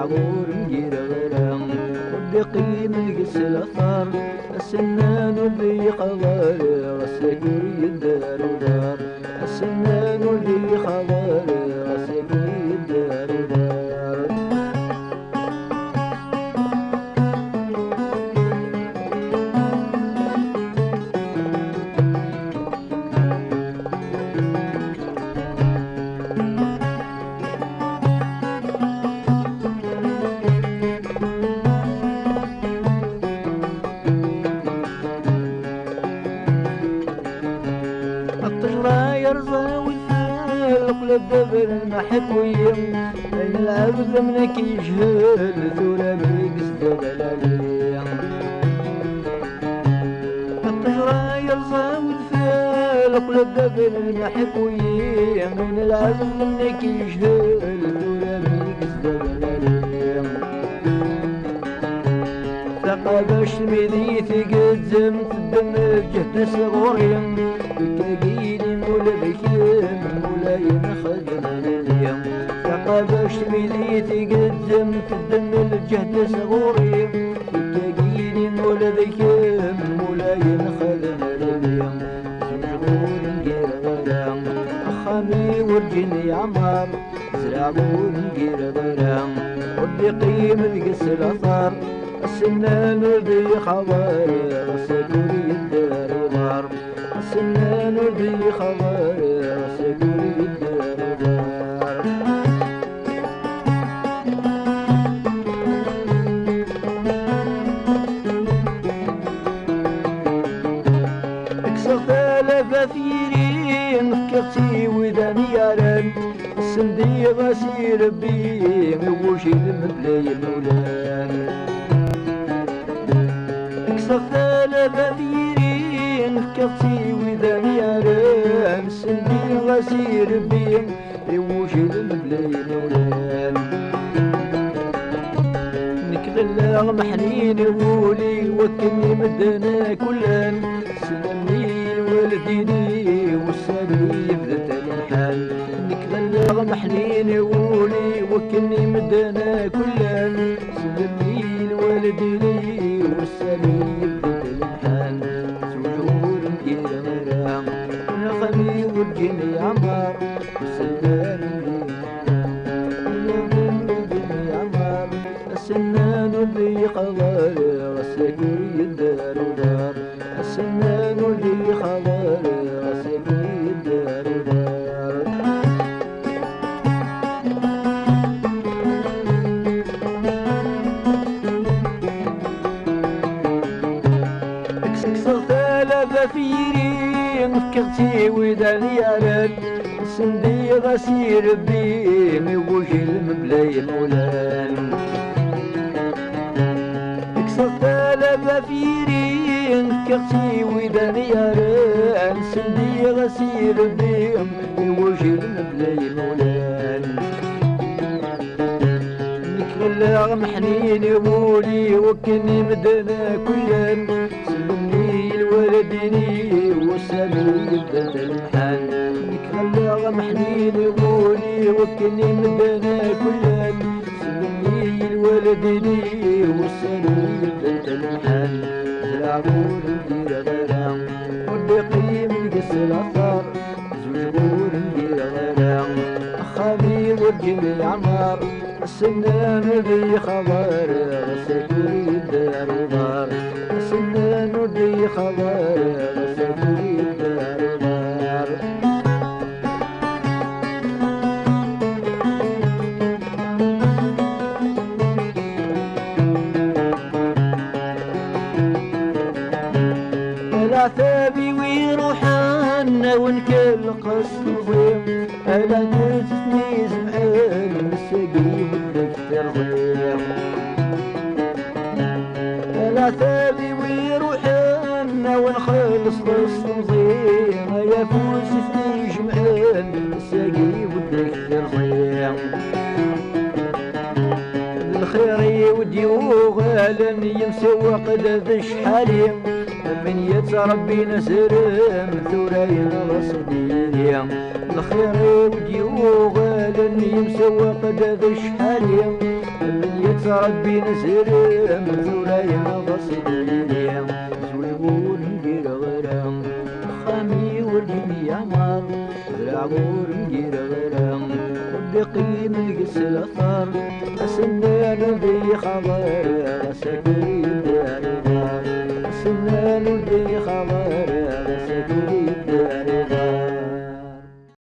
عبور مجير غرام بقيم القس الأثار السنان اللي خضار غسكور يدار ودار السنان اللي خضار غسكور يدار ودار يرضى والفالق للدبر المحكويم بين العبد منك يجهل ثورة بيقصد دلاليم الطهرة يرضى والفالق للدبر المحكويم بين العبد منك يجهل ثورة بيقصد دلاليم ثقابش ميليث قد زمت الدم جهد صغوريم تلاقيني مولا بكيم مولا ينخدم اليوم ثقابش ميليث قد زمت الدم الجهد صغوريم تلاقيني مولا بكيم مولا ينخدم اليوم زوجغور نجير غرام أخامي ورجني عمار زرعبون نجير غرام ربي قيم القس الأثار السنان ذي خبر غسكور يدار ودار السنان ذي خبر غسكور يدار ودار اكسرت لفافيرين كفتي وداني يارن السندي غسير بي وش المبلي مولان صفالة بثيرين كفتي وذا مياران سندي غسير بين يوش المبلين ولان نكغلا محنين ولي وكني مدنا كلان سلمي الوالديني والسامي بذات الحال نكغلا محنين ولي وكني مدنا كلان سلمي الوالديني والسامي بذات الحال زوجور نجير غرام ونغمي ورجني عمار والسنان ورجني عمار السنان اللي خضار غسكور يدار ودار السنان اللي خضار غسكور يدار ودار فيرين فكرتي وداني يارد سندي غسير بين وش المبلاي مولان كسرت فيرين فكرتي وداني يارد سندي غسير بين وش المبلاي مولان نكغلا محنين ولي وكني مدنا كلان سلمني الوالديني والسامي بذات الحال نكغلا محنين ولي وكني مدنا كلان سلمني الوالديني والسامي بذات الحال زرعبون ندير غرام والبقيم القس الأثار زوجبون ندير غرام أخامي ورجني عمار السنان ذي خبر غسكور يدار ودار السنان ذي خبر غسكور يدار ودار ألا ثابي ويروحان ونكل قصد ضيم ألا تجسني زمحان السقيم الدفتر ضيم ألا ثابي ويروحان ونخلص خلص مزيان يا فوس في جمعان الساقي ودك ترزيان الخير يودي وغالا يمسوق ذا شحالي من يتربي نسرم ثرايا غصديا الخير يودي وغالا يمسوق ذا شحالي من يتربي نسرم ثرايا غصديا زويبون ندير غرام خامي والجميع مار العمور ندير غرام بقيم القس الاثار سنان ذي خبر سكري